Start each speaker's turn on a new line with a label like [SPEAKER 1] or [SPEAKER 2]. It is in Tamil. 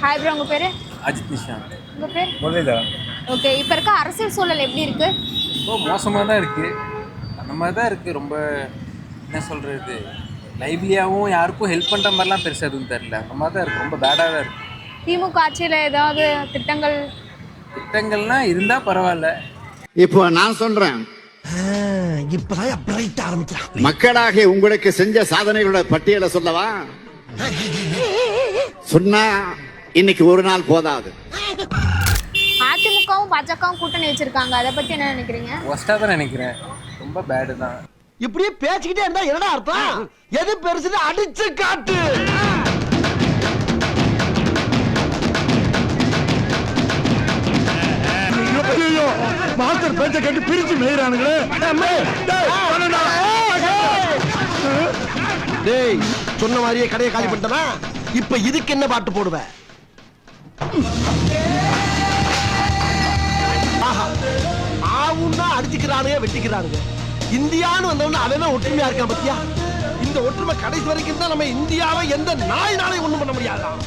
[SPEAKER 1] ஹாய் ப்ரோ, உங்க பேரு?
[SPEAKER 2] அஜித் நிஷாந்த்.
[SPEAKER 1] உங்க பேர்?
[SPEAKER 2] முரளிதா.
[SPEAKER 1] ஓகே, இப்போ இருக்க அரசியல் சூழல் எப்படி இருக்கு?
[SPEAKER 2] ரொம்ப மோசமாக தான் இருக்குது. அந்த மாதிரி தான் இருக்குது. ரொம்ப என்ன சொல்கிறது, லைவ்லியாகவும் யாருக்கும் ஹெல்ப் பண்ணுற மாதிரிலாம் பெருசாக எதுவும் தெரில. அந்த மாதிரி தான் இருக்குது. ரொம்ப பேடாக தான் இருக்குது.
[SPEAKER 1] திமுக ஆட்சியில் ஏதாவது
[SPEAKER 2] திட்டங்கள்லாம் இருந்தால் பரவாயில்ல.
[SPEAKER 3] இப்போ நான் சொல்றேன், மக்களாக உங்களுக்கு செஞ்ச சாதனைகளோட பட்டியலை சொல்லவா? சொன்னா இன்னைக்கு ஒரு நாள் போதாது.
[SPEAKER 1] அதிமுகவும் பாஜகவும் கூட்டணி வச்சிருக்காங்க, அதை பத்தி என்ன நினைக்கிறீங்க?
[SPEAKER 2] ஒஸ்ட்டாக தான் நினைக்கிறேன். ரொம்ப பேடு தான்.
[SPEAKER 4] இப்படியே பேசிக்கிட்டே இருந்தா என்னடா அர்த்தம்? எது பெருசுன்னு அடிச்சு காட்டு. மாஸ்டர் பேச்ச கேட்டு பிரிச்சு மேயிறானுங்களே. டேய், சொன்ன மாதிரியே கடையை காலி பண்ணிட்டனா? இப்ப இதுக்கு என்ன பாட்டு போடுவ? ஆவுன்னா அடிச்சுக்கிறானுங்க, வெட்டிக்கிறானுங்க. இந்தியான்னு வந்தவன அவன் ஒற்றுமையா இருக்கான் பத்தியா? இந்த ஒற்றுமை கடைசி வரைக்கும் தான் நம்ம இந்தியாவை எந்த நாய் நாளை ஒண்ணும் பண்ண முடியாதான்.